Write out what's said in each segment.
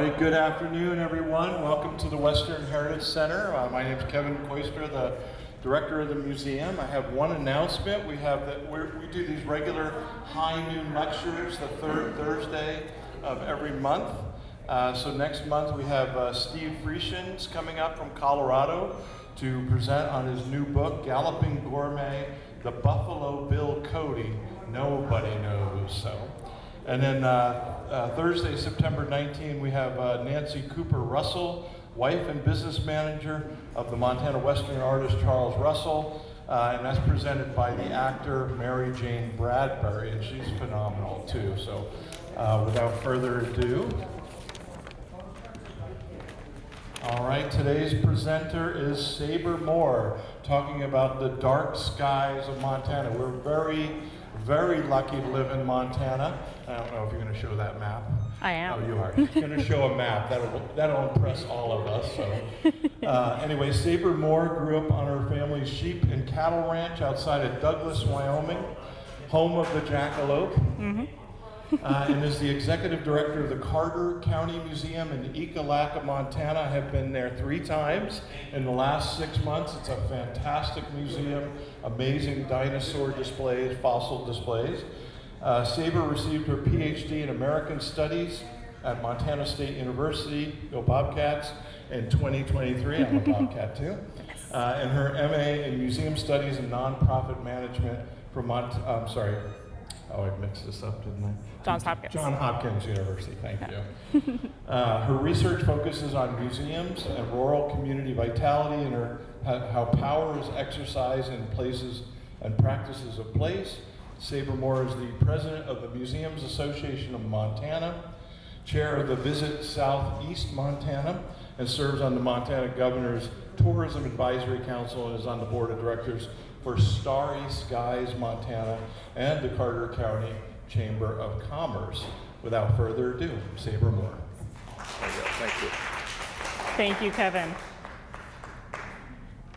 right, good afternoon, everyone. Welcome to the Western Heritage Center. My name is Kevin Koistra, the director of the museum. I have one announcement. We do these regular high noon lectures the third Thursday of every month. So next month we have Steve Friesens coming up from Colorado to present on his new book, Galloping Gourmet, The Buffalo Bill Cody Nobody Knows. So. And then Thursday, September 19, we have Nancy Cooper Russell, wife and business manager of the Montana Western artist Charles Russell, and that's presented by the actor Mary Jane Bradbury, and she's phenomenal too. So without further ado, all right, today's presenter is Sabre Moore, talking about the dark skies of Montana. We're very lucky to live in Montana. I don't know if you're going to show that map. I am. Oh, you are. You're going to show a map. That'll impress all of us. So, anyway, Sabre Moore grew up on her family's sheep and cattle ranch outside of Douglas, Wyoming, home of the jackalope, and is the executive director of the Carter County Museum in Ekalaka, Montana. I have been there 3 times in the last 6 months. It's a fantastic museum, amazing dinosaur displays, fossil displays. Sabre received her PhD in American Studies at Montana State University, go Bobcats, in 2023. I'm a Bobcat too. And her MA in Museum Studies and Nonprofit Management from I mixed this up, didn't I? Johns Hopkins. Johns Hopkins University, thank you. Her research focuses on museums and rural community vitality and how power is exercised in places and practices of place. Sabre Moore is the president of the Museums Association of Montana, chair of the Visit Southeast Montana, and serves on the Montana Governor's Tourism Advisory Council and is on the board of directors for Starry Skies Montana and the Carter County Chamber of Commerce. Without further ado, Sabre Moore. Thank you. Thank you, Kevin.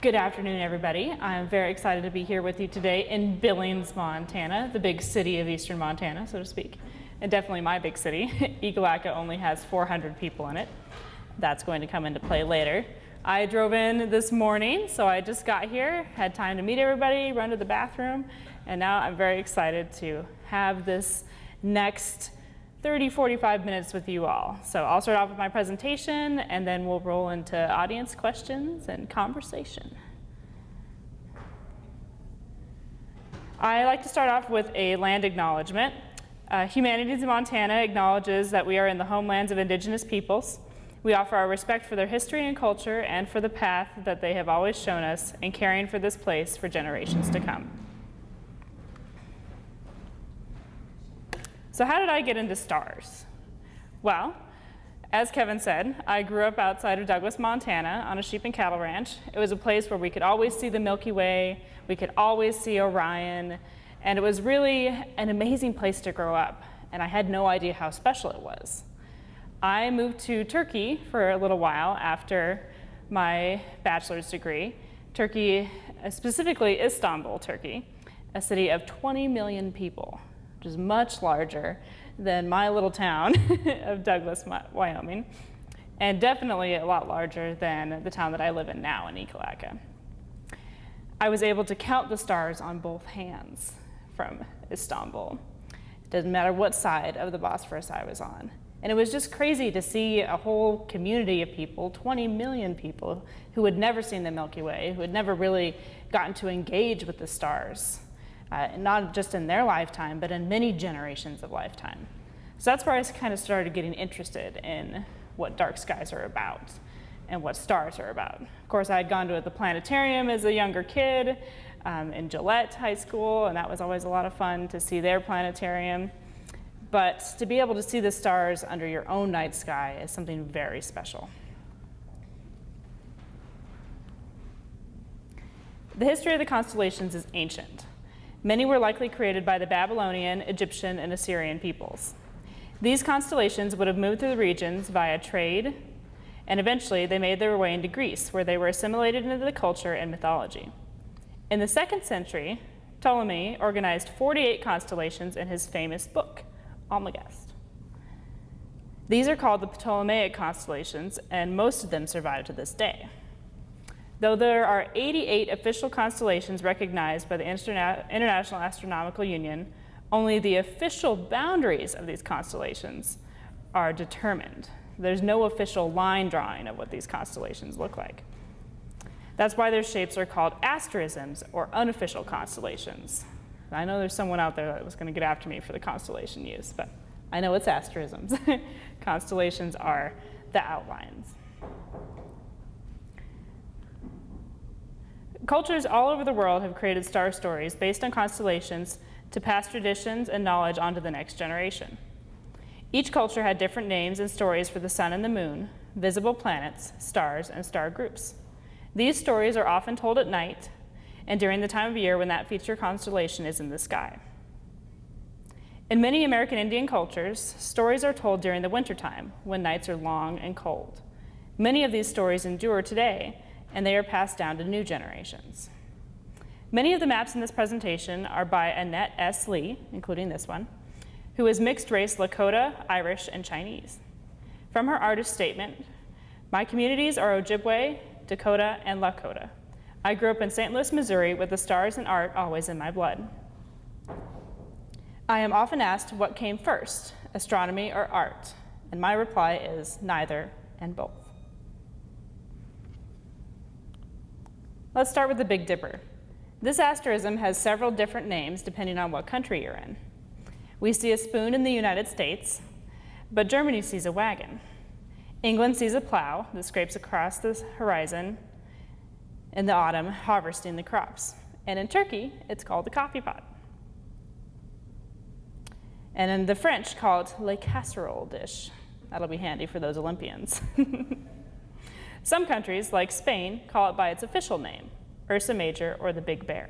Good afternoon, everybody. I'm very excited to be here with you today in Billings, Montana, the big city of eastern Montana, so to speak, and definitely my big city. Ekalaka only has 400 people in it. That's going to come into play later. I drove in this morning, so I just got here, had time to meet everybody, run to the bathroom, and now I'm very excited to have this next 30-45 minutes with you all. So I'll start off with my presentation, and then we'll roll into audience questions and conversation. I like to start off with a land acknowledgement. Humanities in Montana acknowledges that we are in the homelands of Indigenous peoples. We offer our respect for their history and culture and for the path that they have always shown us in caring for this place for generations to come. So how did I get into stars? Well, as Kevin said, I grew up outside of Douglas, Montana on a sheep and cattle ranch. It was a place where we could always see the Milky Way, we could always see Orion, and it was really an amazing place to grow up, and I had no idea how special it was. I moved to Turkey for a little while after my bachelor's degree. Turkey, specifically Istanbul, Turkey, a city of 20 million people, which is much larger than my little town of Douglas, Wyoming, and definitely a lot larger than the town that I live in now in Ekalaka. I was able to count the stars on both hands from Istanbul. It doesn't matter what side of the Bosphorus I was on. And it was just crazy to see a whole community of people, 20 million people, who had never seen the Milky Way, who had never really gotten to engage with the stars, not just in their lifetime, but in many generations of lifetime. So that's where I kind of started getting interested in what dark skies are about and what stars are about. Of course, I had gone to the planetarium as a younger kid in Gillette High School, and that was always a lot of fun to see their planetarium. But to be able to see the stars under your own night sky is something very special. The history of the constellations is ancient. Many were likely created by the Babylonian, Egyptian, and Assyrian peoples. These constellations would have moved through the regions via trade, and eventually they made their way into Greece, where they were assimilated into the culture and mythology. In the 2nd century, Ptolemy organized 48 constellations in his famous book, Almagest. These are called the Ptolemaic constellations, and most of them survive to this day. Though there are 88 official constellations recognized by the International Astronomical Union, only the official boundaries of these constellations are determined. There's no official line drawing of what these constellations look like. That's why their shapes are called asterisms, or unofficial constellations. I know there's someone out there that was going to get after me for the constellation use, but I know it's asterisms. Constellations are the outlines. Cultures all over the world have created star stories based on constellations to pass traditions and knowledge on to the next generation. Each culture had different names and stories for the sun and the moon, visible planets, stars, and star groups. These stories are often told at night and during the time of year when that feature constellation is in the sky. In many American Indian cultures, stories are told during the wintertime when nights are long and cold. Many of these stories endure today, and they are passed down to new generations. Many of the maps in this presentation are by Annette S. Lee, including this one, who is mixed race Lakota, Irish, and Chinese. From her artist statement, "My communities are Ojibwe, Dakota, and Lakota. I grew up in St. Louis, Missouri, with the stars and art always in my blood. I am often asked what came first, astronomy or art, and my reply is neither and both." Let's start with the Big Dipper. This asterism has several different names depending on what country you're in. We see a spoon in the United States, but Germany sees a wagon. England sees a plow that scrapes across the horizon in the autumn, harvesting the crops. And in Turkey, it's called the coffee pot. And in the French, call it le casserole dish. That'll be handy for those Olympians. Some countries, like Spain, call it by its official name, Ursa Major or the Big Bear.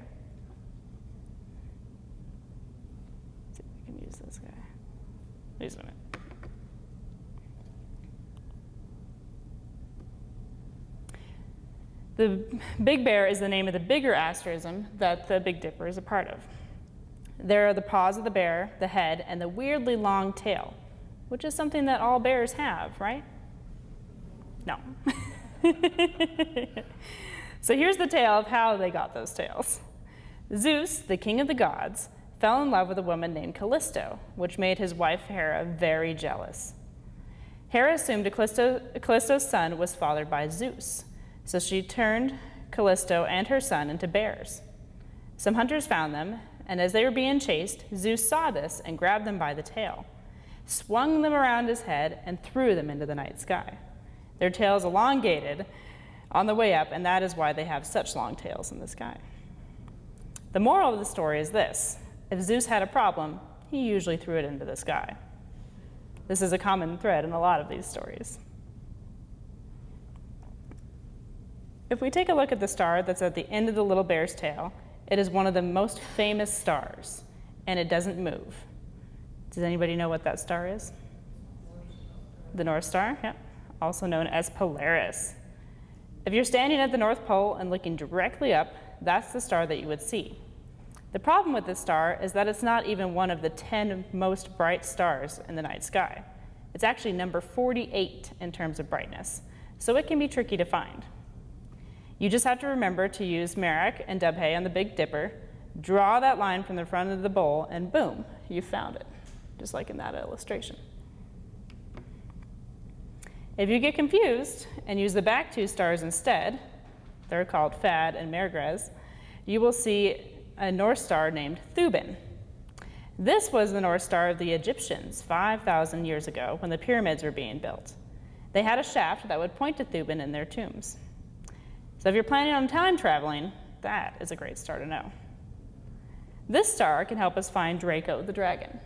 Let's see if I can use this guy. Wait a minute. The Big Bear is the name of the bigger asterism that the Big Dipper is a part of. There are the paws of the bear, the head, and the weirdly long tail, which is something that all bears have, right? No. So here's the tale of how they got those tails. Zeus, the king of the gods, fell in love with a woman named Callisto, which made his wife Hera very jealous. Hera assumed Callisto's son was fathered by Zeus, so she turned Callisto and her son into bears. Some hunters found them, and as they were being chased, Zeus saw this and grabbed them by the tail, swung them around his head, and threw them into the night sky. Their tails elongated on the way up, and that is why they have such long tails in the sky. The moral of the story is this: if Zeus had a problem, he usually threw it into the sky. This is a common thread in a lot of these stories. If we take a look at the star that's at the end of the little bear's tail, it is one of the most famous stars, and it doesn't move. Does anybody know what that star is? The North Star, yeah, also known as Polaris. If you're standing at the North Pole and looking directly up, that's the star that you would see. The problem with this star is that it's not even one of the 10 most bright stars in the night sky. It's actually number 48 in terms of brightness, so it can be tricky to find. You just have to remember to use Merak and Dubhe on the Big Dipper, draw that line from the front of the bowl, and boom, you found it, just like in that illustration. If you get confused and use the back two stars instead, they're called Fad and Mergres, you will see a North Star named Thuban. This was the North Star of the Egyptians 5,000 years ago when the pyramids were being built. They had a shaft that would point to Thuban in their tombs. So if you're planning on time traveling, that is a great star to know. This star can help us find Draco the dragon.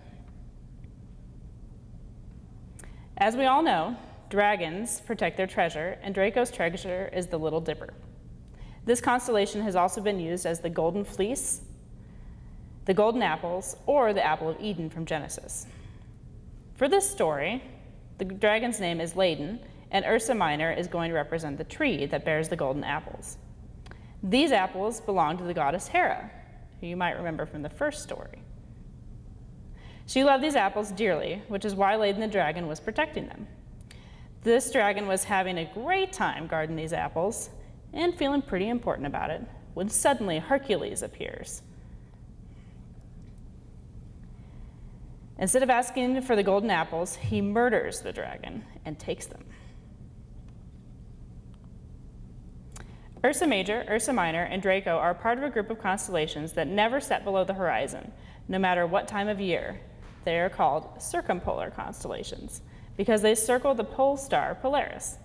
As we all know, dragons protect their treasure, and Draco's treasure is the Little Dipper. This constellation has also been used as the Golden Fleece, the Golden Apples, or the Apple of Eden from Genesis. For this story, the dragon's name is Ladin, and Ursa Minor is going to represent the tree that bears the golden apples. These apples belong to the goddess Hera, who you might remember from the first story. She loved these apples dearly, which is why Laden the dragon was protecting them. This dragon was having a great time guarding these apples and feeling pretty important about it when suddenly Hercules appears. Instead of asking for the golden apples, he murders the dragon and takes them. Ursa Major, Ursa Minor, and Draco are part of a group of constellations that never set below the horizon, no matter what time of year. They are called circumpolar constellations because they circle the pole star Polaris.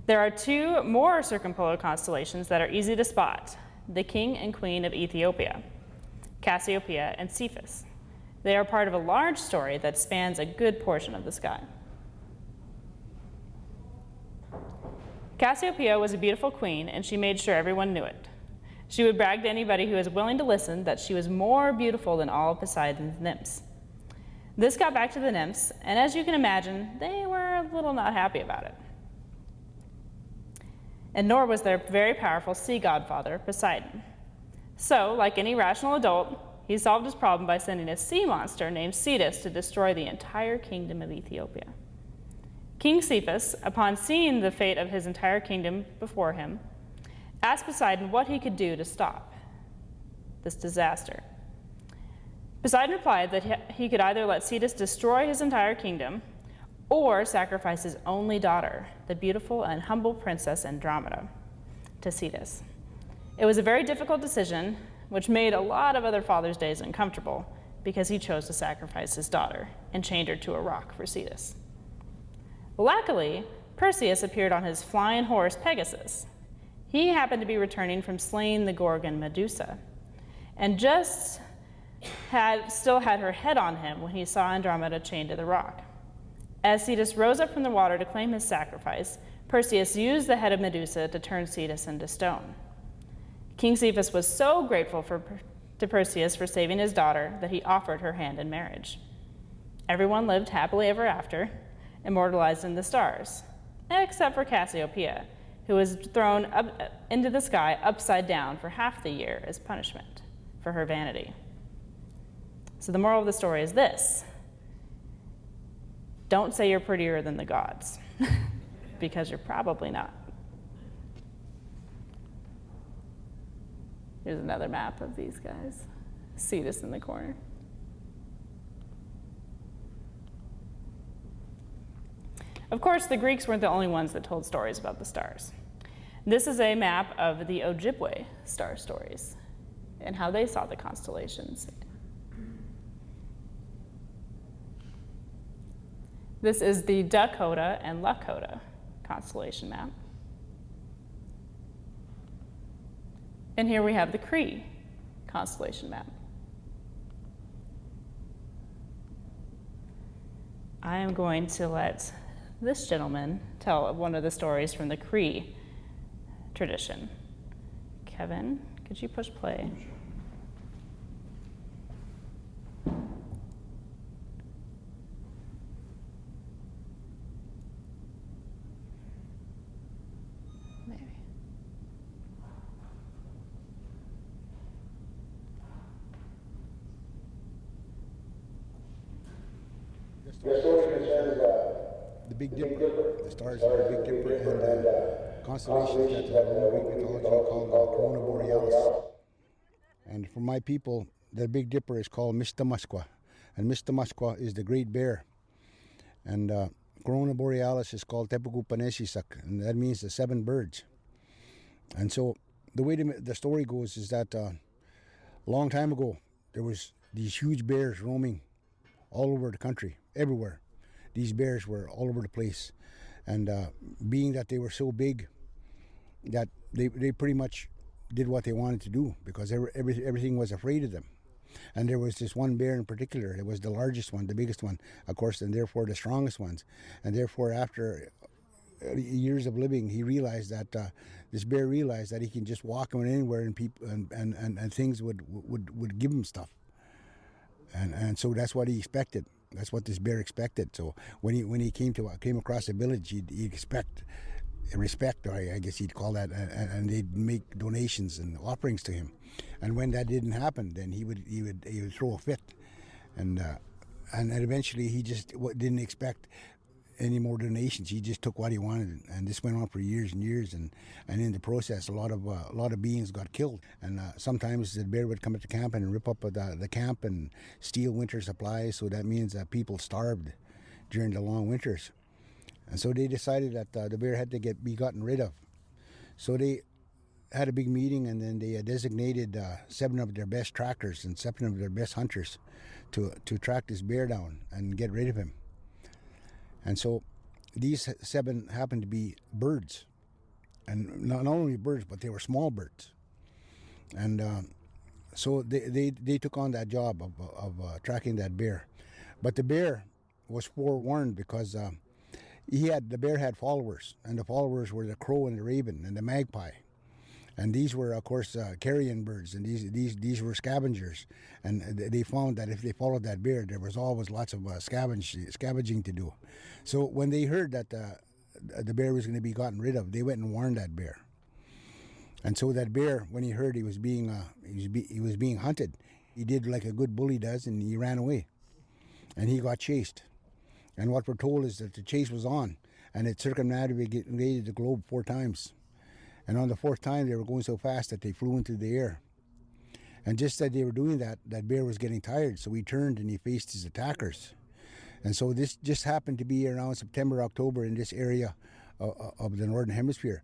There are two more circumpolar constellations that are easy to spot, the King and Queen of Ethiopia, Cassiopeia and Cephas. They are part of a large story that spans a good portion of the sky. Cassiopeia was a beautiful queen, and she made sure everyone knew it. She would brag to anybody who was willing to listen that she was more beautiful than all of Poseidon's nymphs. This got back to the nymphs, and as you can imagine, they were a little not happy about it. And nor was their very powerful sea godfather, Poseidon. So, like any rational adult, he solved his problem by sending a sea monster named Cetus to destroy the entire kingdom of Ethiopia. King Cephas, upon seeing the fate of his entire kingdom before him, asked Poseidon what he could do to stop this disaster. Poseidon replied that he could either let Cetus destroy his entire kingdom or sacrifice his only daughter, the beautiful and humble princess Andromeda, to Cetus. It was a very difficult decision, which made a lot of other Father's Days uncomfortable because he chose to sacrifice his daughter and chained her to a rock for Cetus. Luckily, Perseus appeared on his flying horse Pegasus. He happened to be returning from slaying the Gorgon Medusa and still had her head on him when he saw Andromeda chained to the rock. As Cetus rose up from the water to claim his sacrifice, Perseus used the head of Medusa to turn Cetus into stone. King Cephas was so grateful to Perseus for saving his daughter that he offered her hand in marriage. Everyone lived happily ever after, immortalized in the stars, except for Cassiopeia, who was thrown up into the sky upside down for half the year as punishment for her vanity. So the moral of the story is this: don't say you're prettier than the gods, because you're probably not. Here's another map of these guys. Cetus in the corner. Of course, the Greeks weren't the only ones that told stories about the stars. This is a map of the Ojibwe star stories and how they saw the constellations. This is the Dakota and Lakota constellation map. And here we have the Cree constellation map. I am going to let this gentleman tell one of the stories from the Cree tradition. Kevin, could you push play? Maybe. The story concerns the Big Dipper, the stars of the Big Dipper, and constellations that in Greek mythology called Corona Borealis. And for my people, the Big Dipper is called Mistamusqua, and Mistamusqua is the Great Bear. And Corona Borealis is called Tepukupanesisak, and that means the seven birds. And so the way the story goes is that a long time ago, there was these huge bears roaming all over the country, everywhere. These bears were all over the place. And being that they were so big, that they pretty much did what they wanted to do, because everything was afraid of them. And there was this one bear in particular. It was the largest one, the biggest one, of course, and therefore the strongest ones. And therefore, after years of living, he realized that this bear realized that he can just walk on anywhere, and people and things would give him stuff. And so that's what he expected. That's what this bear expected. So when he came across a village, he'd expect respect, or I guess he'd call that, and they'd make donations and offerings to him. And when that didn't happen, then he would throw a fit. And and eventually he just didn't expect any more donations. He just took what he wanted, and this went on for years and years. And in the process, a lot of beings got killed. And sometimes the bear would come at the camp and rip up the camp and steal winter supplies. So that means that people starved during the long winters. And so they decided that the bear had to be gotten rid of. So they had a big meeting, and then they designated 7 of their best trackers and 7 of their best hunters to track this bear down and get rid of him. And so these 7 happened to be birds, and not only birds, but they were small birds. And so they took on that job of tracking that bear. But the bear was forewarned because the bear had followers, and the followers were the crow and the raven and the magpie. And these were, of course, carrion birds, and these were scavengers. And they found that if they followed that bear, there was always lots of scavenging to do. So when they heard that the bear was going to be gotten rid of, they went and warned that bear. And so that bear, when he heard he was being hunted, he did like a good bully does, and he ran away. And he got chased. And what we're told is that the chase was on, and it circumnavigated the globe 4 times. And on the 4th time, they were going so fast that they flew into the air. And just as they were doing that, that bear was getting tired, so he turned and he faced his attackers. And so this just happened to be around September, October in this area of the Northern Hemisphere.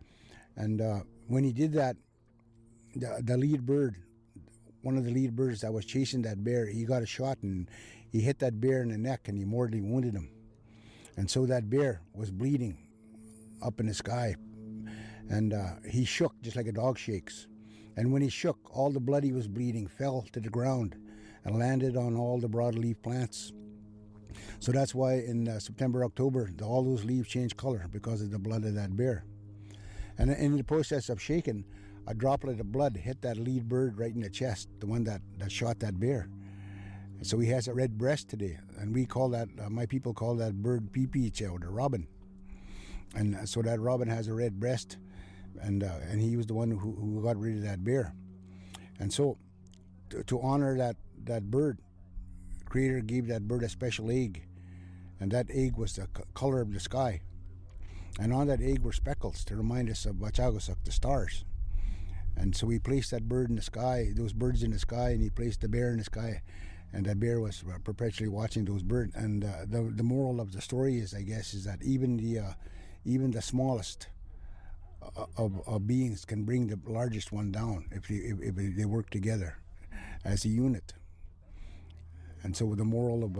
And when he did that, the lead bird, one of the lead birds that was chasing that bear, he got a shot and he hit that bear in the neck and he mortally wounded him. And so that bear was bleeding up in the sky. And he shook just like a dog shakes. And when he shook, all the blood he was bleeding fell to the ground and landed on all the broadleaf plants. So that's why in September, October, all those leaves change color because of the blood of that bear. And in the process of shaking, a droplet of blood hit that lead bird right in the chest, the one that shot that bear. So he has a red breast today. And we call that, my people call that bird peepeech, or the robin. And so that robin has a red breast. And he was the one who got rid of that bear. And so to honor that bird, Creator gave that bird a special egg. And that egg was the color of the sky. And on that egg were speckles to remind us of Wachagosuk, the stars. And so he placed that bird in the sky, those birds in the sky, and he placed the bear in the sky. And that bear was perpetually watching those birds. And the moral of the story is, I guess, is that even the smallest of beings can bring the largest one down if they work together as a unit. And so the moral of,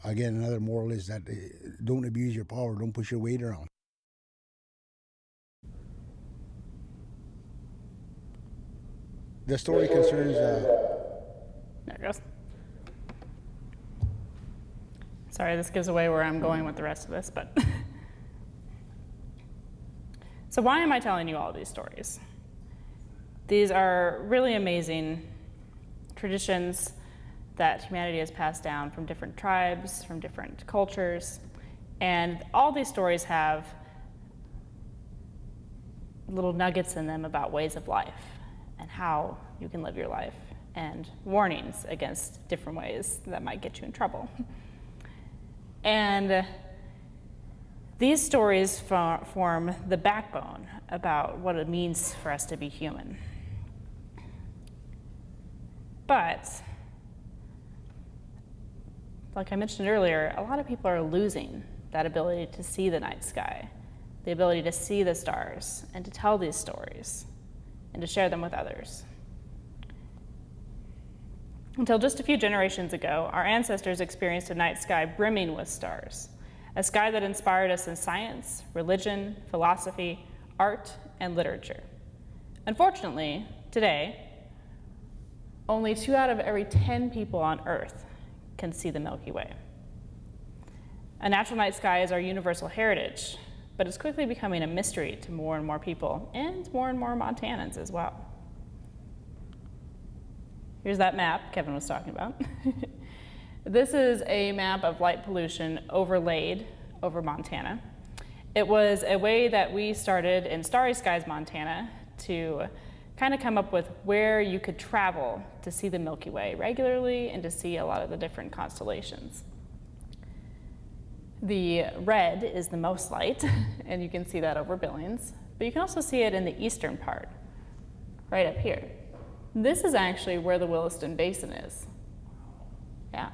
again, another moral is that don't abuse your power, don't push your weight around. The story concerns... There it goes. Sorry, this gives away where I'm going with the rest of this, but... So why am I telling you all these stories? These are really amazing traditions that humanity has passed down from different tribes, from different cultures, and all these stories have little nuggets in them about ways of life and how you can live your life, and warnings against different ways that might get you in trouble. And these stories form the backbone about what it means for us to be human. But, like I mentioned earlier, a lot of people are losing that ability to see the night sky, the ability to see the stars, and to tell these stories, and to share them with others. Until just a few generations ago, our ancestors experienced a night sky brimming with stars, a sky that inspired us in science, religion, philosophy, art, and literature. Unfortunately, today, only 2 out of every 10 people on Earth can see the Milky Way. A natural night sky is our universal heritage, but it's quickly becoming a mystery to more and more people, and more Montanans as well. Here's that map Kevin was talking about. This is a map of light pollution overlaid over Montana. It was a way that we started in Starry Skies, Montana, to kind of come up with where you could travel to see the Milky Way regularly and to see a lot of the different constellations. The red is the most light, and you can see that over Billings, but you can also see it in the eastern part, right up here. This is actually where the Williston Basin is. Yeah.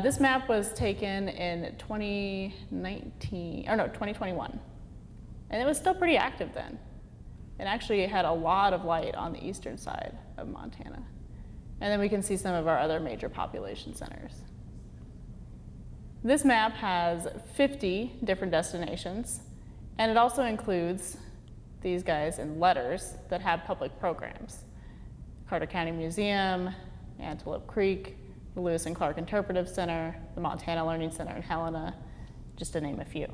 This map was taken in 2021, and it was still pretty active then. It actually had a lot of light on the eastern side of Montana. And then we can see some of our other major population centers. This map has 50 different destinations, and it also includes these guys in letters that have public programs. Carter County Museum, Antelope Creek, the Lewis and Clark Interpretive Center, the Montana Learning Center in Helena, just to name a few.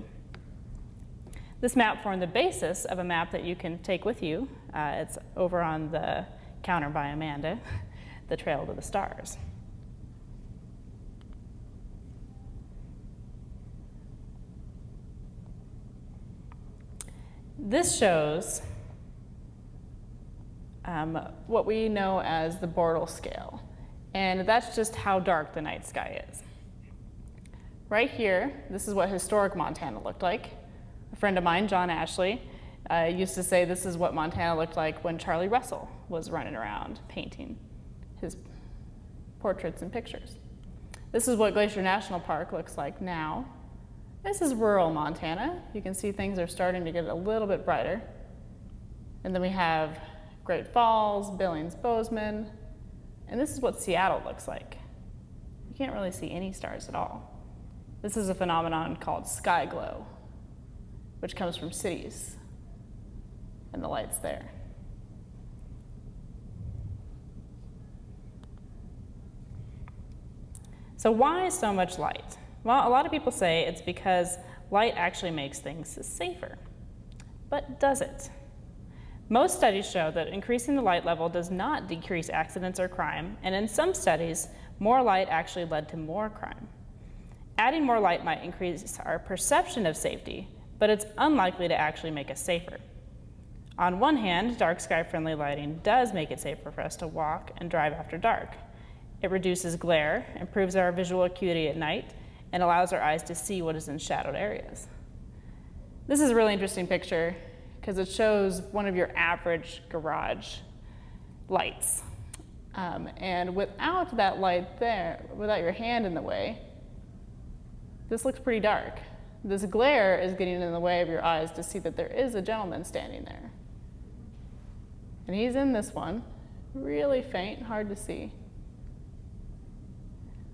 This map formed the basis of a map that you can take with you. It's over on the counter by Amanda, the Trail to the Stars. This shows what we know as the Bortle scale, and that's just how dark the night sky is. Right here, this is what historic Montana looked like. A friend of mine, John Ashley, used to say this is what Montana looked like when Charlie Russell was running around painting his portraits and pictures. This is what Glacier National Park looks like now. This is rural Montana. You can see things are starting to get a little bit brighter. And then we have Great Falls, Billings, Bozeman, and this is what Seattle looks like. You can't really see any stars at all. This is a phenomenon called sky glow, which comes from cities and the lights there. So why so much light? Well, a lot of people say it's because light actually makes things safer. But does it? Most studies show that increasing the light level does not decrease accidents or crime, and in some studies, more light actually led to more crime. Adding more light might increase our perception of safety, but it's unlikely to actually make us safer. On one hand, dark sky-friendly lighting does make it safer for us to walk and drive after dark. It reduces glare, improves our visual acuity at night, and allows our eyes to see what is in shadowed areas. This is a really interesting picture because it shows one of your average garage lights. And without that light there, without your hand in the way, this looks pretty dark. This glare is getting in the way of your eyes to see that there is a gentleman standing there. And he's in this one, really faint, hard to see.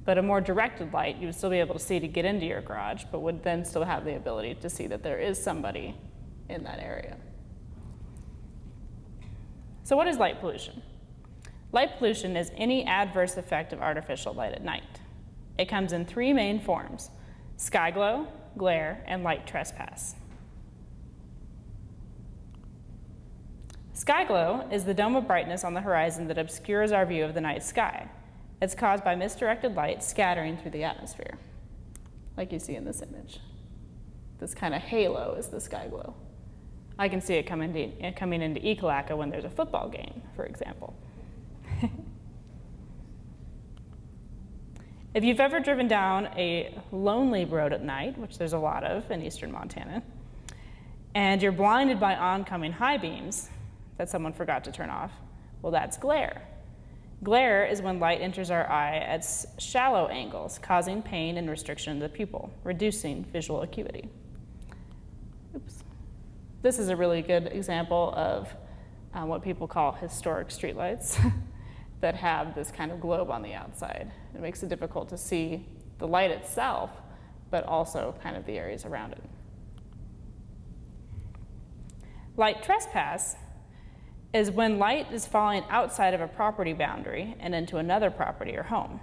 But a more directed light, you would still be able to see to get into your garage, but would then still have the ability to see that there is somebody in that area. So what is light pollution? Light pollution is any adverse effect of artificial light at night. It comes in three main forms: sky glow, glare, and light trespass. Sky glow is the dome of brightness on the horizon that obscures our view of the night sky. It's caused by misdirected light scattering through the atmosphere, like you see in this image. This kind of halo is the sky glow. I can see it coming into Ekalaka when there's a football game, for example. If you've ever driven down a lonely road at night, which there's a lot of in eastern Montana, and you're blinded by oncoming high beams that someone forgot to turn off, well, that's glare. Glare is when light enters our eye at shallow angles, causing pain and restriction of the pupil, reducing visual acuity. Oops. This is a really good example of what people call historic streetlights that have this kind of globe on the outside. It makes it difficult to see the light itself, but also kind of the areas around it. Light trespass is when light is falling outside of a property boundary and into another property or home.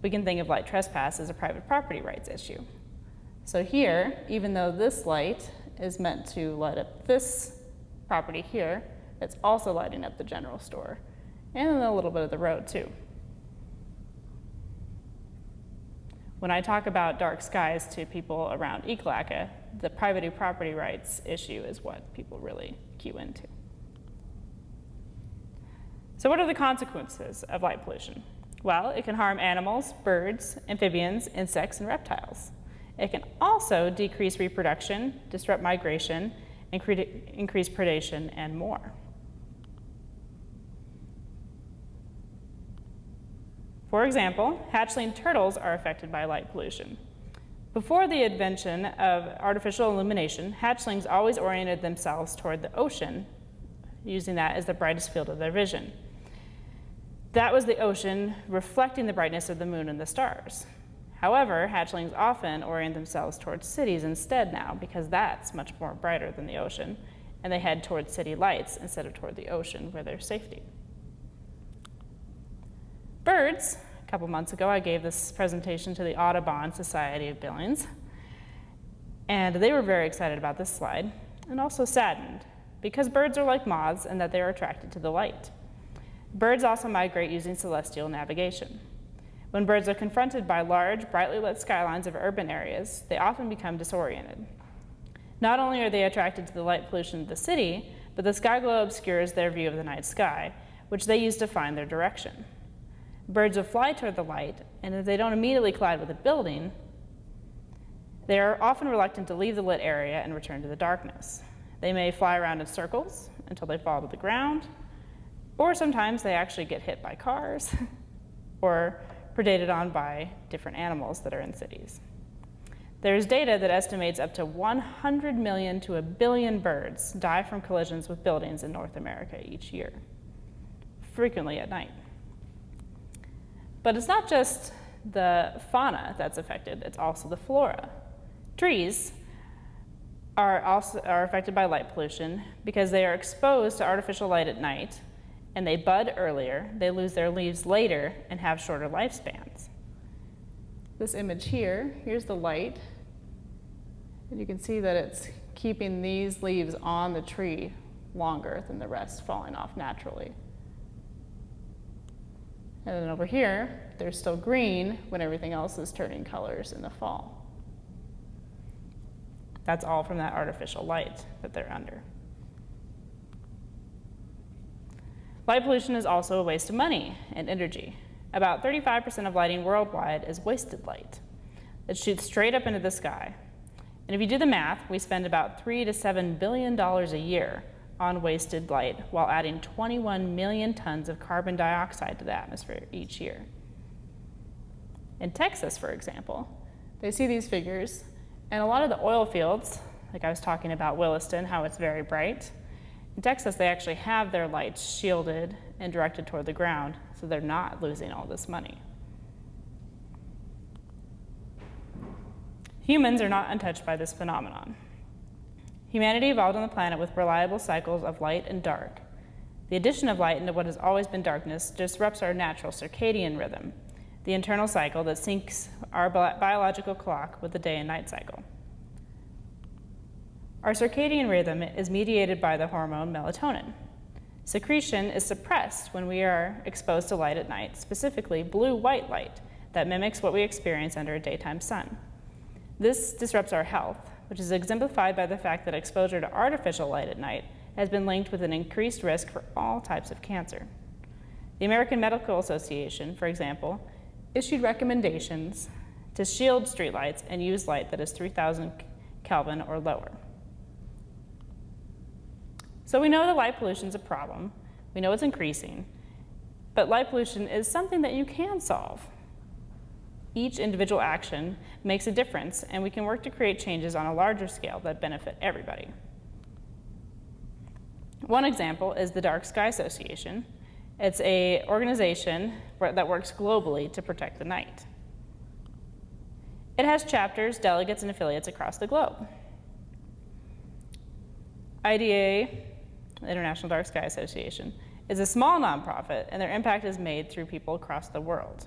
We can think of light trespass as a private property rights issue. So here, even though this light is meant to light up this property here, it's also lighting up the general store and a little bit of the road too. When I talk about dark skies to people around Ekalaka, the private property rights issue is what people really cue into. So what are the consequences of light pollution? Well, it can harm animals, birds, amphibians, insects, and reptiles. It can also decrease reproduction, disrupt migration, increase predation, and more. For example, hatchling turtles are affected by light pollution. Before the invention of artificial illumination, hatchlings always oriented themselves toward the ocean, using that as the brightest field of their vision. That was the ocean reflecting the brightness of the moon and the stars. However, hatchlings often orient themselves towards cities instead now, because that's much more brighter than the ocean, and they head towards city lights instead of toward the ocean where there's safety. Birds. A couple months ago, I gave this presentation to the Audubon Society of Billings, and they were very excited about this slide, and also saddened, because birds are like moths in that they are attracted to the light. Birds also migrate using celestial navigation. When birds are confronted by large, brightly lit skylines of urban areas, they often become disoriented. Not only are they attracted to the light pollution of the city, but the sky glow obscures their view of the night sky, which they use to find their direction. Birds will fly toward the light, and if they don't immediately collide with a building, they are often reluctant to leave the lit area and return to the darkness. They may fly around in circles until they fall to the ground, or sometimes they actually get hit by cars or predated on by different animals that are in cities. There's data that estimates up to 100 million to 1 billion birds die from collisions with buildings in North America each year, frequently at night. But it's not just the fauna that's affected, it's also the flora. Trees are affected by light pollution because they are exposed to artificial light at night, and they bud earlier, they lose their leaves later, and have shorter lifespans. This image here, here's the light, and you can see that it's keeping these leaves on the tree longer than the rest falling off naturally. And then over here, they're still green when everything else is turning colors in the fall. That's all from that artificial light that they're under. Light pollution is also a waste of money and energy. About 35% of lighting worldwide is wasted light. It shoots straight up into the sky. And if you do the math, we spend about $3 to $7 billion a year on wasted light while adding 21 million tons of carbon dioxide to the atmosphere each year. In Texas, for example, they see these figures, and a lot of the oil fields, like I was talking about Williston, how it's very bright, in Texas they actually have their lights shielded and directed toward the ground, so they're not losing all this money. Humans are not untouched by this phenomenon. Humanity evolved on the planet with reliable cycles of light and dark. The addition of light into what has always been darkness disrupts our natural circadian rhythm, the internal cycle that syncs our biological clock with the day and night cycle. Our circadian rhythm is mediated by the hormone melatonin. Secretion is suppressed when we are exposed to light at night, specifically blue-white light that mimics what we experience under a daytime sun. This disrupts our health, which is exemplified by the fact that exposure to artificial light at night has been linked with an increased risk for all types of cancer. The American Medical Association, for example, issued recommendations to shield streetlights and use light that is 3,000 Kelvin or lower. So we know that light pollution is a problem. We know it's increasing, but light pollution is something that you can solve. Each individual action makes a difference, and we can work to create changes on a larger scale that benefit everybody. One example is the Dark Sky Association. It's an organization that works globally to protect the night. It has chapters, delegates, and affiliates across the globe. IDA, the International Dark Sky Association, is a small nonprofit, and their impact is made through people across the world.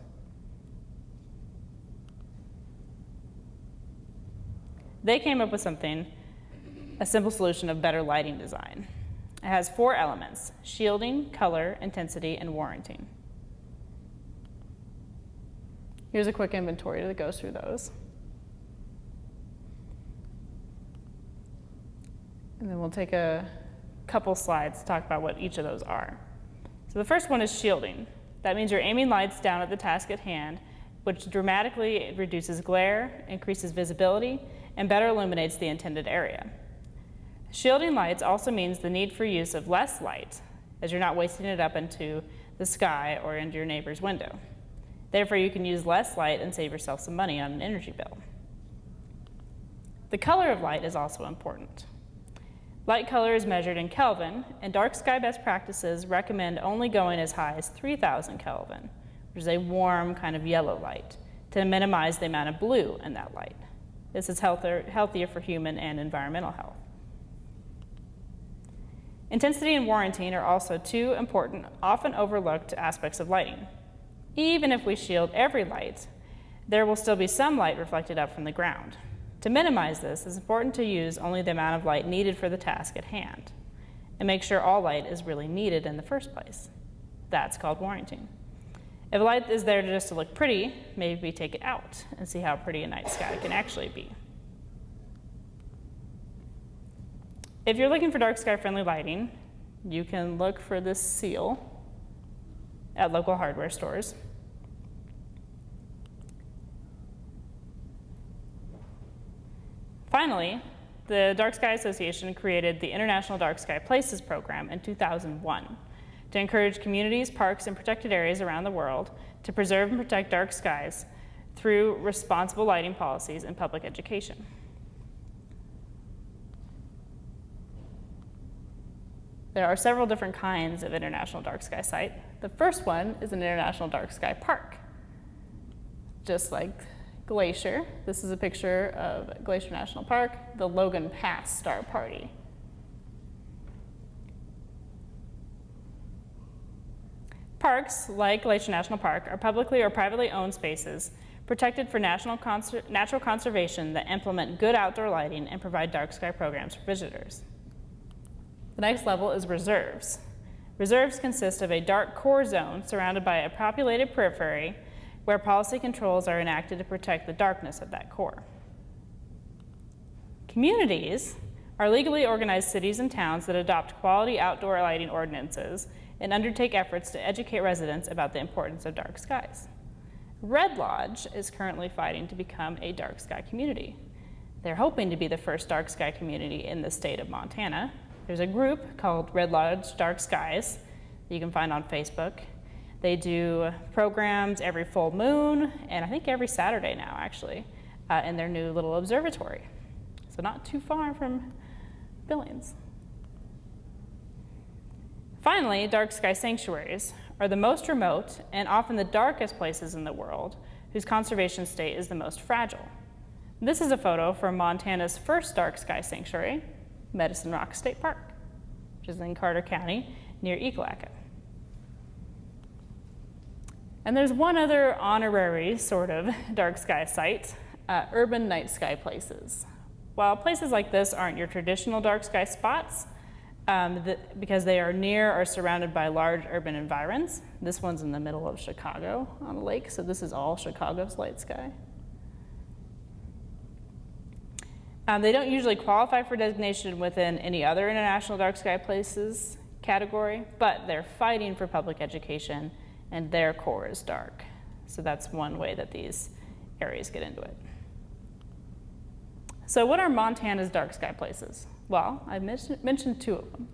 They came up with a simple solution of better lighting design. It has 4 elements: shielding, color, intensity, and warranting. Here's a quick inventory that goes through those. And then we'll take a couple slides to talk about what each of those are. So the first one is shielding. That means you're aiming lights down at the task at hand which dramatically reduces glare, increases visibility, and better illuminates the intended area. Shielding lights also means the need for use of less light, as you're not wasting it up into the sky or into your neighbor's window. Therefore, you can use less light and save yourself some money on an energy bill. The color of light is also important. Light color is measured in Kelvin, and dark sky best practices recommend only going as high as 3,000 Kelvin, which is a warm kind of yellow light, to minimize the amount of blue in that light. This is healthier for human and environmental health. Intensity and warranting are also two important, often overlooked aspects of lighting. Even if we shield every light, there will still be some light reflected up from the ground. To minimize this, it's important to use only the amount of light needed for the task at hand, and make sure all light is really needed in the first place. That's called warranting. If a light is there just to look pretty, maybe take it out and see how pretty a night sky can actually be. If you're looking for dark sky friendly lighting, you can look for this seal at local hardware stores. Finally, the Dark Sky Association created the International Dark Sky Places program in 2001 to encourage communities, parks, and protected areas around the world to preserve and protect dark skies through responsible lighting policies and public education. There are several different kinds of International Dark Sky site. The first one is an International Dark Sky Park. Just like Glacier, this is a picture of Glacier National Park, the Logan Pass Star Party. Parks, like Glacier National Park, are publicly or privately owned spaces protected for natural conservation that implement good outdoor lighting and provide dark sky programs for visitors. The next level is reserves. Reserves consist of a dark core zone surrounded by a populated periphery where policy controls are enacted to protect the darkness of that core. Communities are legally organized cities and towns that adopt quality outdoor lighting ordinances and undertake efforts to educate residents about the importance of dark skies. Red Lodge is currently fighting to become a dark sky community. They're hoping to be the first dark sky community in the state of Montana. There's a group called Red Lodge Dark Skies that you can find on Facebook. They do programs every full moon, and I think every Saturday now, actually, in their new little observatory. So not too far from Billings. Finally, dark sky sanctuaries are the most remote and often the darkest places in the world whose conservation state is the most fragile. This is a photo from Montana's first dark sky sanctuary, Medicine Rock State Park, which is in Carter County near Ekalaka. And there's one other honorary sort of dark sky site, urban night sky places. While places like this aren't your traditional dark sky spots, because they are near or surrounded by large urban environs. This one's in the middle of Chicago on a lake, so this is all Chicago's light sky. They don't usually qualify for designation within any other International Dark Sky Places category, but they're fighting for public education and their core is dark. So that's one way that these areas get into it. So what are Montana's dark sky places? Well, I mentioned two of them.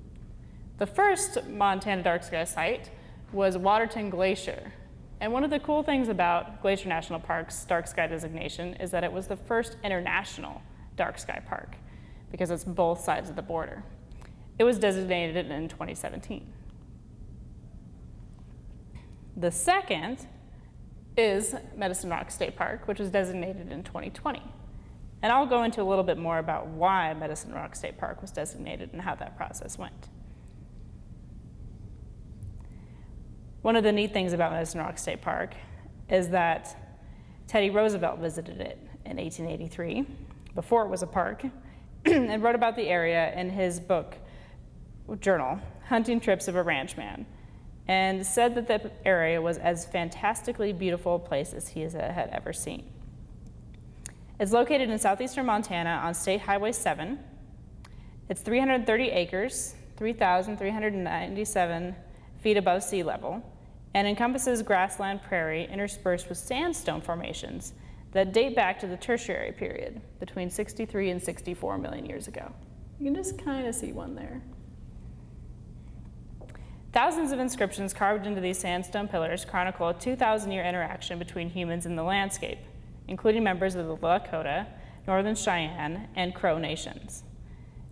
The first Montana dark sky site was Waterton Glacier. And one of the cool things about Glacier National Park's dark sky designation is that it was the first international dark sky park because it's both sides of the border. It was designated in 2017. The second is Medicine Rock State Park, which was designated in 2020. And I'll go into a little bit more about why Medicine Rock State Park was designated and how that process went. One of the neat things about Medicine Rock State Park is that Teddy Roosevelt visited it in 1883, before it was a park, and wrote about the area in his book, journal, Hunting Trips of a Ranchman, and said that the area was as fantastically beautiful a place as he had ever seen. It's located in southeastern Montana on State Highway 7. It's 330 acres, 3,397 feet above sea level, and encompasses grassland prairie interspersed with sandstone formations that date back to the Tertiary period, between 63 and 64 million years ago. You can just kind of see one there. Thousands of inscriptions carved into these sandstone pillars chronicle a 2,000-year interaction between humans and the landscape, including members of the Lakota, Northern Cheyenne, and Crow nations.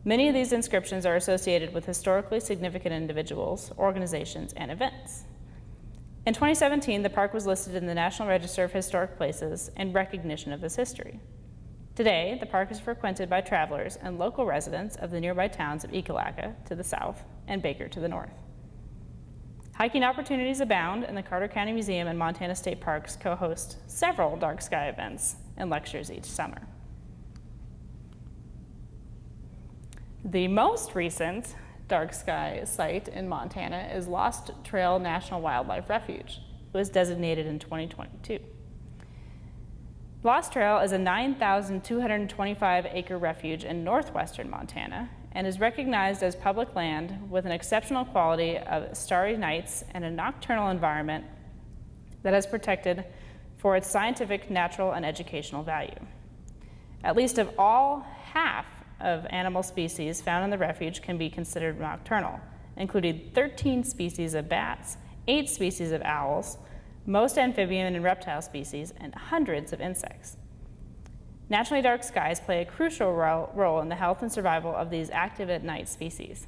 Many of these inscriptions are associated with historically significant individuals, organizations, and events. In 2017, the park was listed in the National Register of Historic Places in recognition of this history. Today, the park is frequented by travelers and local residents of the nearby towns of Ekalaka to the south and Baker to the north. Hiking opportunities abound, and the Carter County Museum and Montana State Parks co-host several dark sky events and lectures each summer. The most recent dark sky site in Montana is Lost Trail National Wildlife Refuge. It was designated in 2022. Lost Trail is a 9,225-acre refuge in northwestern Montana and is recognized as public land with an exceptional quality of starry nights and a nocturnal environment that is protected for its scientific, natural, and educational value. At least of all, half of animal species found in the refuge can be considered nocturnal, including 13 species of bats, 8 species of owls, most amphibian and reptile species, and hundreds of insects. Naturally dark skies play a crucial role in the health and survival of these active at night species.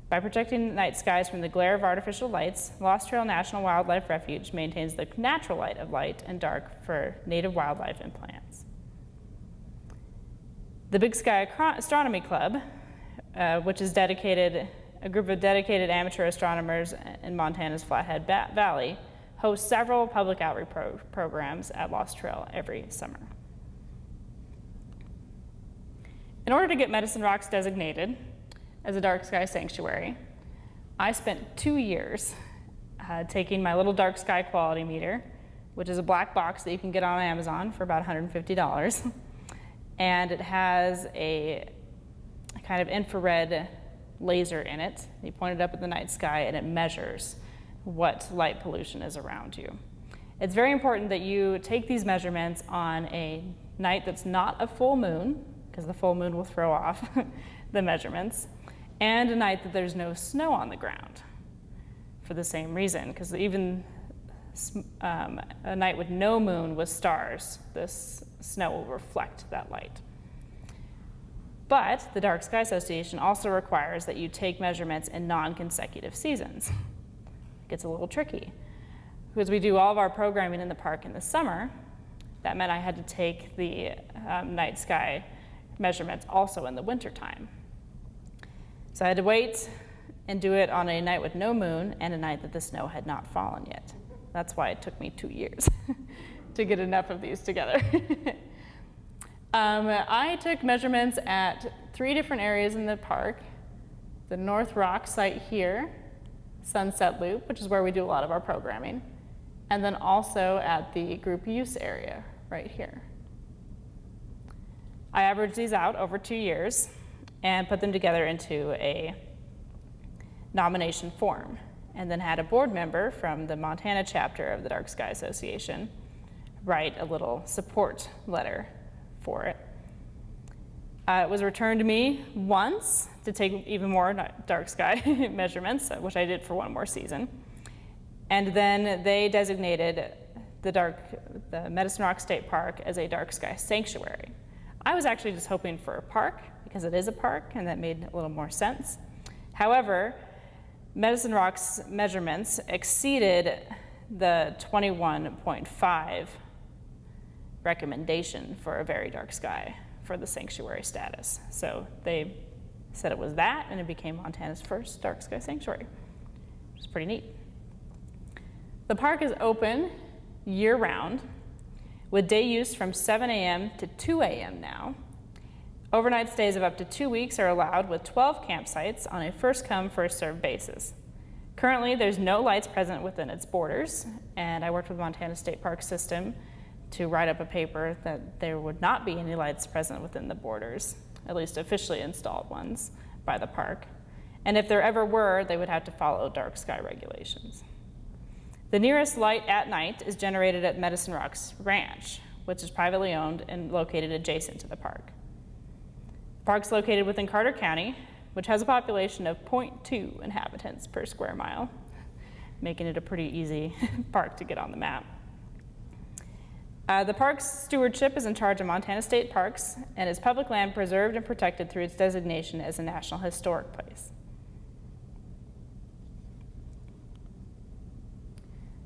By protecting night skies from the glare of artificial lights, Lost Trail National Wildlife Refuge maintains the natural light of light and dark for native wildlife and plants. The Big Sky Astronomy Club, which is a group of dedicated amateur astronomers in Montana's Flathead Valley, hosts several public outreach programs at Lost Trail every summer. In order to get Medicine Rocks designated as a dark sky sanctuary, I spent 2 years taking my little dark sky quality meter, which is a black box that you can get on Amazon for about $150. And it has a kind of infrared laser in it. You point it up at the night sky and it measures what light pollution is around you. It's very important that you take these measurements on a night that's not a full moon, because the full moon will throw off the measurements, and a night that there's no snow on the ground for the same reason, because even a night with no moon with stars, this snow will reflect that light. But the Dark Sky Association also requires that you take measurements in non-consecutive seasons. It gets a little tricky. Because we do all of our programming in the park in the summer, that meant I had to take the night sky measurements also in the wintertime. So I had to wait and do it on a night with no moon and a night that the snow had not fallen yet. That's why it took me 2 years to get enough of these together. I took measurements at 3 different areas in the park. The North Rock site here, Sunset Loop, which is where we do a lot of our programming, and then also at the group use area right here. I averaged these out over 2 years and put them together into a nomination form, and then had a board member from the Montana chapter of the Dark Sky Association write a little support letter for it. It was returned to me once to take even more dark sky measurements, which I did for 1 more season. And then they designated the Medicine Rock State Park as a dark sky sanctuary. I was actually just hoping for a park, because it is a park, and that made a little more sense. However, Medicine Rock's measurements exceeded the 21.5 recommendation for a very dark sky for the sanctuary status. So they said it was that, and it became Montana's first dark sky sanctuary, which is pretty neat. The park is open year-round, with day use from 7 a.m. to 2 a.m. now. Overnight stays of up to 2 weeks are allowed, with 12 campsites on a first-come, first-served basis. Currently, there's no lights present within its borders, and I worked with Montana State Park System to write up a paper that there would not be any lights present within the borders, at least officially installed ones by the park. And if there ever were, they would have to follow dark sky regulations. The nearest light at night is generated at Medicine Rocks Ranch, which is privately owned and located adjacent to the park. The park's located within Carter County, which has a population of 0.2 inhabitants per square mile, making it a pretty easy park to get on the map. The park's stewardship is in charge of Montana State Parks and is public land preserved and protected through its designation as a National Historic Place.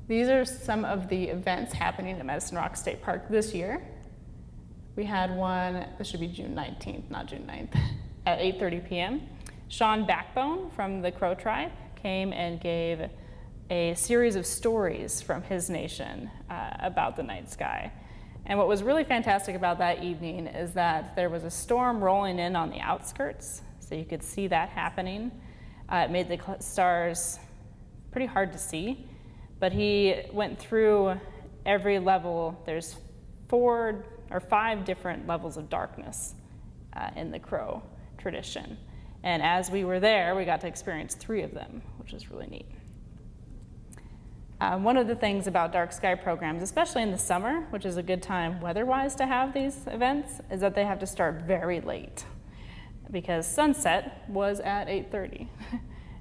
These are some of the events happening at Medicine Rock State Park this year. We had one, this should be June 19th, not June 9th, at 8:30 p.m. Sean Backbone from the Crow Tribe came and gave a series of stories from his nation about the night sky. And what was really fantastic about that evening is that there was a storm rolling in on the outskirts, so you could see that happening. It made the stars pretty hard to see, but he went through every level. There's 4 or 5 different levels of darkness in the Crow tradition. And as we were there, we got to experience 3 of them, which was really neat. One of the things about dark sky programs, especially in the summer, which is a good time weather-wise to have these events, is that they have to start very late because sunset was at 8:30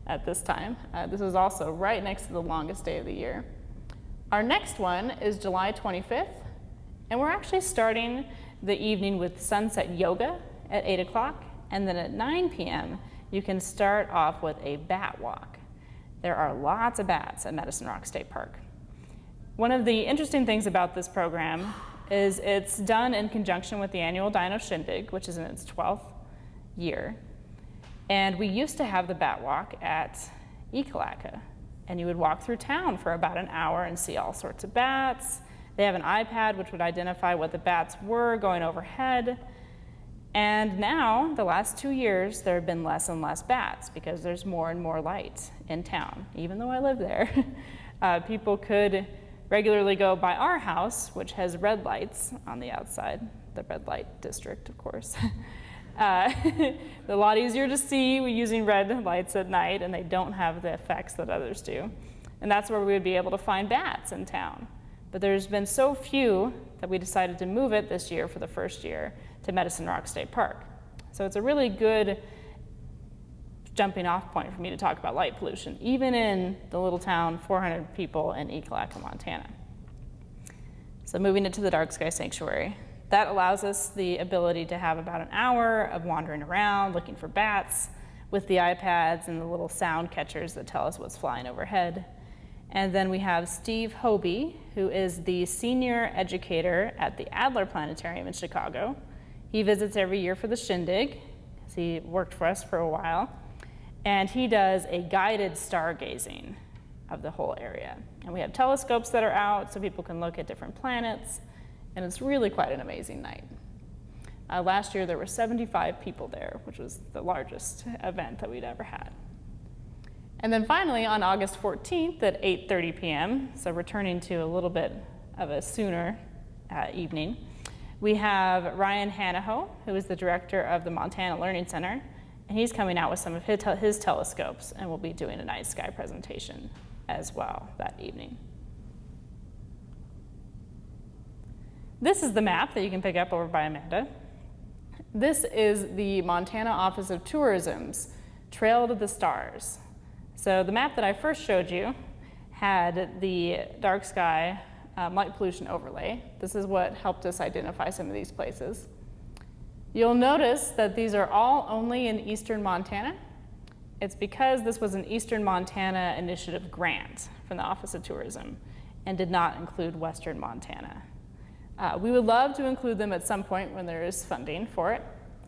at this time. This was also right next to the longest day of the year. Our next one is July 25th, and we're actually starting the evening with sunset yoga at 8 o'clock, and then at 9 p.m. you can start off with a bat walk. There are lots of bats at Medicine Rock State Park. One of the interesting things about this program is it's done in conjunction with the annual Dino Shindig, which is in its 12th year. And we used to have the bat walk at Ekalaka, and you would walk through town for about an hour and see all sorts of bats. They have an iPad which would identify what the bats were going overhead. And now, the last 2 years, there have been less and less bats because there's more and more light in town. Even though I live there, people could regularly go by our house, which has red lights on the outside, the red light district, of course. A lot easier to see using red lights at night, and they don't have the effects that others do. And that's where we would be able to find bats in town. But there's been so few that we decided to move it this year for the first year to Medicine Rock State Park. So it's a really good jumping off point for me to talk about light pollution, even in the little town, 400 people in Ekalaka, Montana. So moving into the Dark Sky Sanctuary. That allows us the ability to have about an hour of wandering around, looking for bats, with the iPads and the little sound catchers that tell us what's flying overhead. And then we have Steve Hobie, who is the senior educator at the Adler Planetarium in Chicago. He visits every year for the Shindig, because he worked for us for a while. And he does a guided stargazing of the whole area. And we have telescopes that are out so people can look at different planets. And it's really quite an amazing night. Last year there were 75 people there, which was the largest event that we'd ever had. And then finally on August 14th at 8:30 p.m., so returning to a little bit of a sooner evening, we have Ryan Hanaho, who is the director of the Montana Learning Center, and he's coming out with some of his telescopes, and we'll be doing a night sky presentation as well that evening. This is the map that you can pick up over by Amanda. This is the Montana Office of Tourism's Trail to the Stars. So the map that I first showed you had the dark sky light pollution overlay. This is what helped us identify some of these places. You'll notice that these are all only in eastern Montana. It's because this was an Eastern Montana Initiative grant from the Office of Tourism and did not include western Montana. We would love to include them at some point when there is funding for it,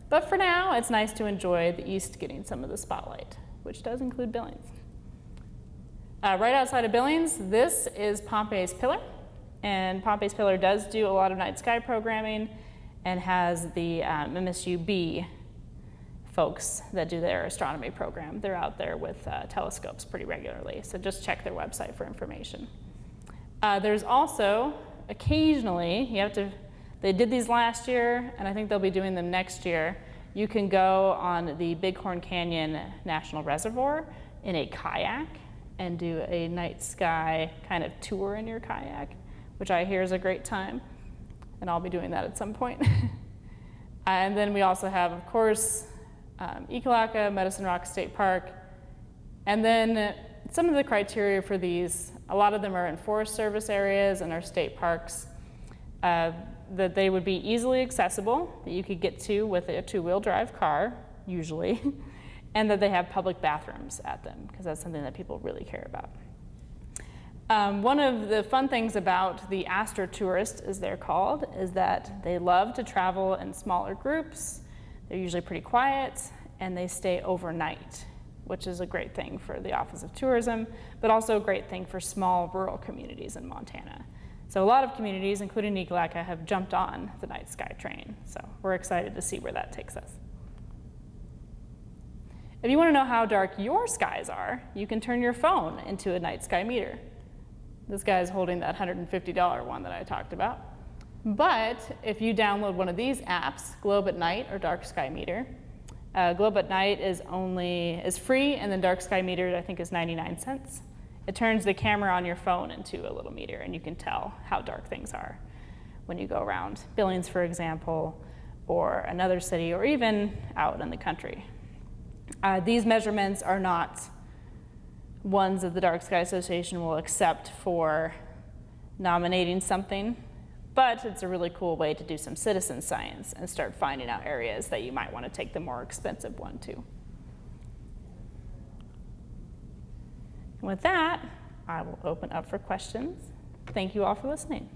but for now it's nice to enjoy the east getting some of the spotlight, which does include Billings. Right outside of Billings, this is Pompey's Pillar, and Pompey's Pillar does do a lot of night sky programming and has the MSUB folks that do their astronomy program. They're out there with telescopes pretty regularly, so just check their website for information. There's also occasionally, they did these last year, and I think they'll be doing them next year. You can go on the Bighorn Canyon National Reservoir in a kayak and do a night sky kind of tour in your kayak, which I hear is a great time, and I'll be doing that at some point. And then we also have, of course, Ekalaka, Medicine Rock State Park, and then some of the criteria for these, a lot of them are in Forest Service areas and our state parks, that they would be easily accessible, that you could get to with a two-wheel drive car, usually, and that they have public bathrooms at them, because that's something that people really care about. One of the fun things about the astrotourist, as they're called, is that they love to travel in smaller groups. They're usually pretty quiet, and they stay overnight, which is a great thing for the Office of Tourism, but also a great thing for small rural communities in Montana. So a lot of communities, including Ekalaka, have jumped on the night sky train. So we're excited to see where that takes us. If you want to know how dark your skies are, you can turn your phone into a night sky meter. This guy's holding that $150 one that I talked about. But if you download one of these apps, Globe at Night or Dark Sky Meter, Globe at Night is free, and then Dark Sky Meter I think is 99 cents. It turns the camera on your phone into a little meter, and you can tell how dark things are when you go around Billings, for example, or another city, or even out in the country. These measurements are not ones that the Dark Sky Association will accept for nominating something, but it's a really cool way to do some citizen science and start finding out areas that you might want to take the more expensive one to. And with that, I will open up for questions. Thank you all for listening.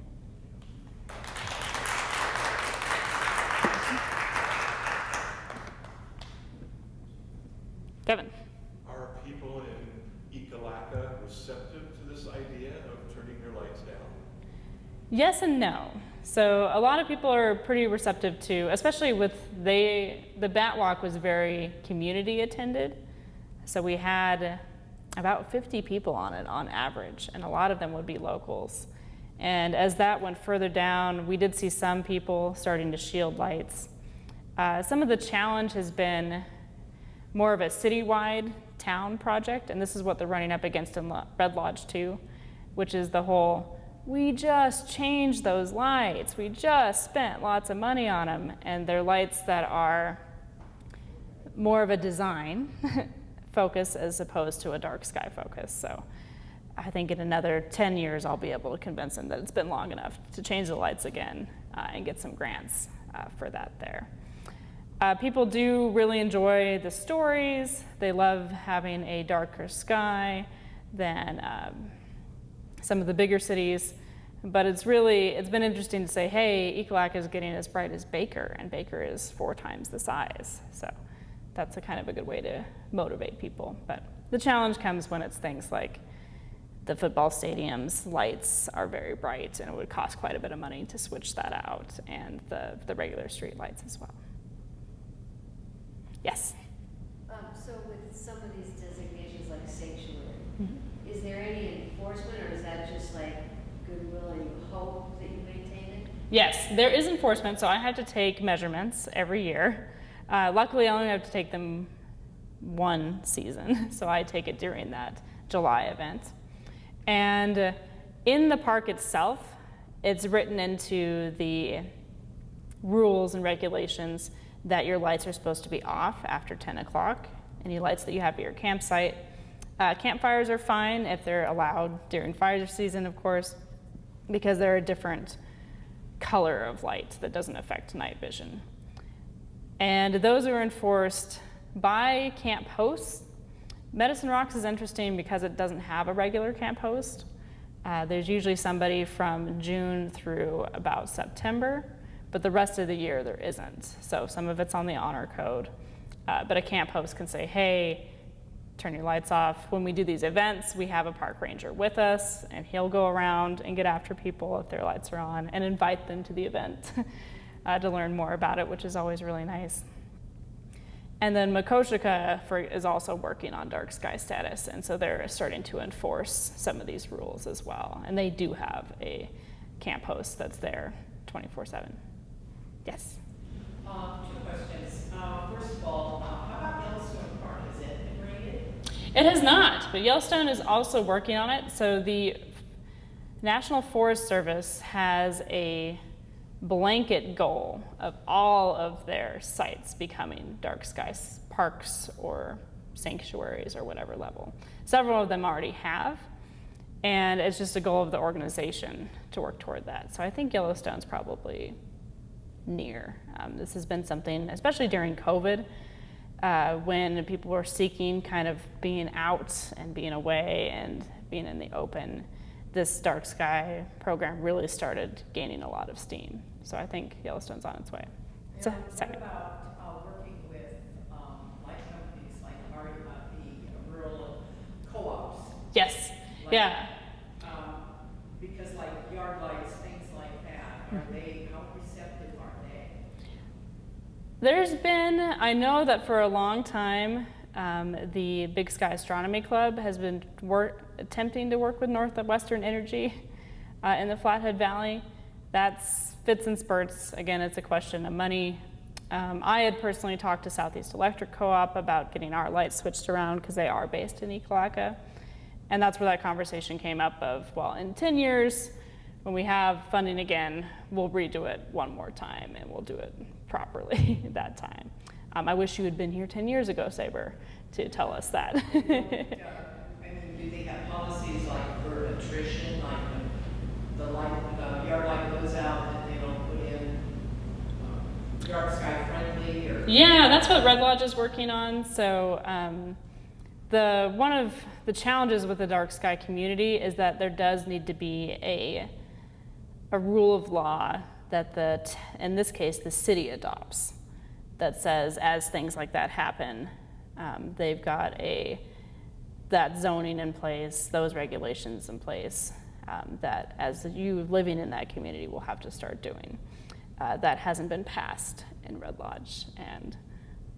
Kevin. Are people in Ekalaka receptive to this idea of turning your lights down? Yes and no. So a lot of people are pretty receptive to, especially with the Bat Walk was very community attended. So we had about 50 people on it on average, and a lot of them would be locals. And as that went further down, we did see some people starting to shield lights. Some of the challenge has been more of a citywide town project, and this is what they're running up against in Red Lodge 2, which is the whole, we just changed those lights, we just spent lots of money on them, and they're lights that are more of a design focus as opposed to a dark sky focus. So I think in another 10 years I'll be able to convince them that it's been long enough to change the lights again and get some grants for that there. People do really enjoy the stories. They love having a darker sky than some of the bigger cities. But it's been interesting to say, hey, Ekalaka is getting as bright as Baker, and Baker is 4 times the size. So that's a kind of a good way to motivate people. But the challenge comes when it's things like the football stadium's lights are very bright, and it would cost quite a bit of money to switch that out, and the regular street lights as well. Yes? So with some of these designations like sanctuary, Mm-hmm. is there any enforcement, or is that just like goodwill and you hope that you maintain it? Yes, there is enforcement, so I have to take measurements every year. Luckily, I only have to take them one season, so I take it during that July event. And in the park itself, it's written into the rules and regulations that your lights are supposed to be off after 10 o'clock. Any lights that you have at your campsite. Campfires are fine if they're allowed during fire season, of course, because they're a different color of light that doesn't affect night vision. And those are enforced by camp hosts. Medicine Rocks is interesting because it doesn't have a regular camp host. There's usually somebody from June through about September, but the rest of the year there isn't. So some of it's on the honor code. But a camp host can say, hey, turn your lights off. When we do these events, we have a park ranger with us, and he'll go around and get after people if their lights are on and invite them to the event to learn more about it, which is always really nice. And then Makoshika is also working on dark sky status, and so they're starting to enforce some of these rules as well. And they do have a camp host that's there 24/7. Yes? 2 questions. First of all, how about Yellowstone Park? Is it been rated? It has not. but Yellowstone is also working on it. So the National Forest Service has a blanket goal of all of their sites becoming dark sky parks or sanctuaries or whatever level. Several of them already have, and it's just a goal of the organization to work toward that. So I think Yellowstone's probably near. This has been something, especially during COVID, when people were seeking kind of being out and being away and being in the open. This dark sky program really started gaining a lot of steam. So I think Yellowstone's on its way. So, what about working with light companies like the rural co-ops? yes, Like, yeah. Because like yard lights, things like that, how receptive are they? There's been, I know that for a long time, the Big Sky Astronomy Club has been attempting to work with Northwestern Energy in the Flathead Valley. That's fits and spurts. Again, it's a question of money. I had personally talked to Southeast Electric Co-op about getting our lights switched around because they are based in Ekalaka. And that's where that conversation came up of, well, in 10 years, when we have funding again, we'll redo it one more time and we'll do it properly that time. I wish you had been here 10 years ago, Sabre, to tell us that. I mean, do they have policies like for attrition, like when the yard light goes out and they don't put in dark sky friendly? Or Yeah, that's what Red Lodge is working on. So one of the challenges with the dark sky community is that there does need to be a rule of law that in this case, the city adopts that says as things like that happen, they've got that zoning in place, those regulations in place, that as you living in that community will have to start doing. That hasn't been passed in Red Lodge, and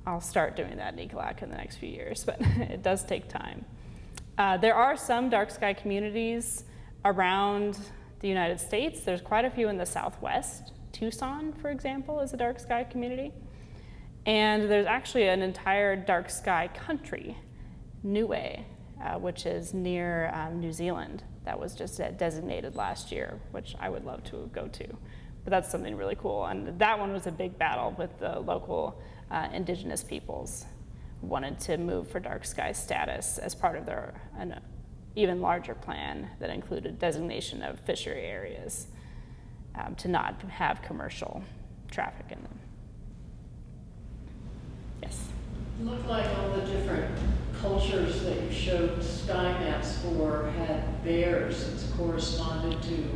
I'll start doing that in Ekalaka in the next few years, but it does take time. There are some dark sky communities around the United States. There's quite a few in the Southwest. Tucson, for example, is a dark sky community. And there's actually an entire dark sky country, Niue, which is near New Zealand, that was just designated last year, which I would love to go to. But that's something really cool. And that one was a big battle with the local indigenous peoples who wanted to move for dark sky status as part of their an even larger plan that included designation of fishery areas to not have commercial traffic in them. Yes. It looked like all the different cultures that you showed sky maps for had bears that's corresponded to.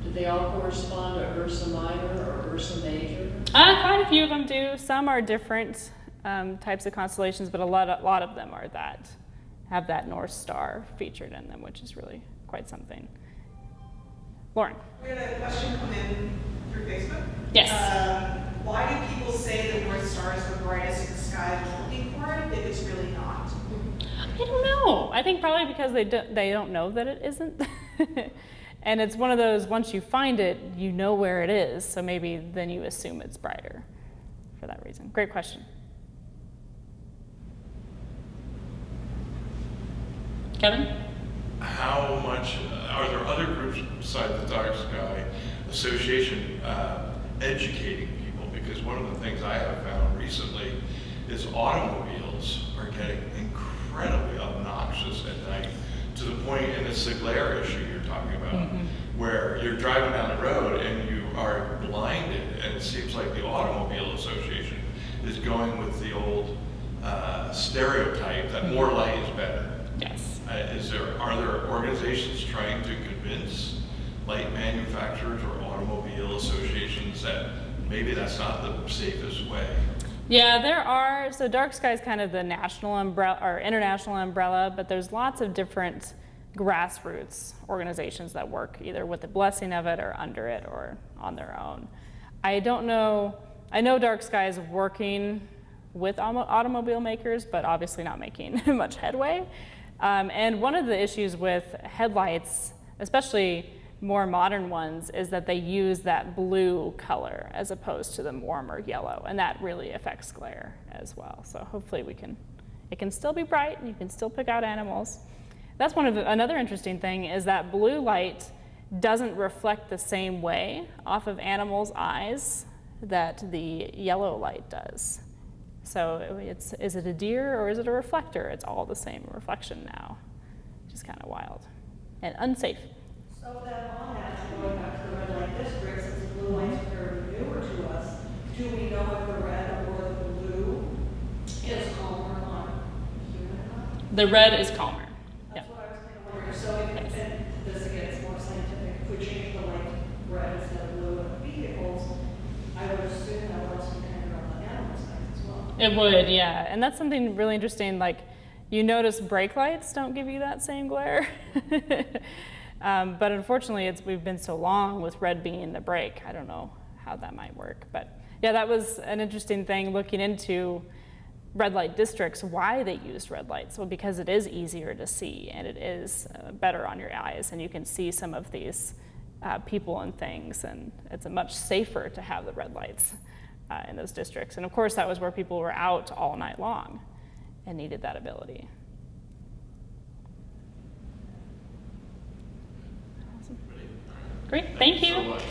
Did they all correspond to Ursa Minor or Ursa Major? Quite a few of them do. Some are different types of constellations, but a lot of them are have that North Star featured in them, which is really quite something. Lauren. We had a question come in through Facebook. Yes. Why do people say the North Star is the brightest in the sky looking for it if it's really not? I don't know. I think probably because they don't know that it isn't. And it's one of those, once you find it, you know where it is, so maybe then you assume it's brighter for that reason. Great question. Kevin? How much, are there other groups besides the Dark Sky Association educating people? Because one of the things I have found recently is automobiles are getting incredibly obnoxious at night, to the point, and it's the glare issue you're talking about, where you're driving down the road and you are blinded, and it seems like the Automobile Association is going with the old stereotype that more light is better. Yes. Are there organizations trying to convince light manufacturers or automobile associations that maybe that's not the safest way? Yeah, there are. So dark sky is kind of the national umbrella or international umbrella, but there's lots of different grassroots organizations that work either with the blessing of it or under it or on their own. I don't know. I know dark sky is working with automobile makers, but obviously not making much headway. And one of the issues with headlights, especially more modern ones, is that they use that blue color as opposed to the warmer yellow, and that really affects glare as well. So hopefully it can still be bright and you can still pick out animals. That's another interesting thing is that blue light doesn't reflect the same way off of animals' eyes that the yellow light does. So is it a deer or is it a reflector? It's all the same reflection now, which is kind of wild and unsafe. So then on that, going back to the red light district, since the blue lights are very newer to us, do we know if the red or the blue is calmer on human eye? The red is calmer. That's what I was kind of wondering. So if, and this again is more scientific, if we change the light red instead of blue in the vehicles, I would assume that would also be kind of on the animal side as well. It would, yeah. And that's something really interesting. Like, you notice brake lights don't give you that same glare. But unfortunately, we've been so long with red being the brake. I don't know how that might work. But yeah, that was an interesting thing looking into red light districts, why they used red lights. Well, because it is easier to see and it is better on your eyes, and you can see some of these people and things, and it's much safer to have the red lights in those districts. And of course, that was where people were out all night long and needed that ability. Awesome. Great, thank you. So much.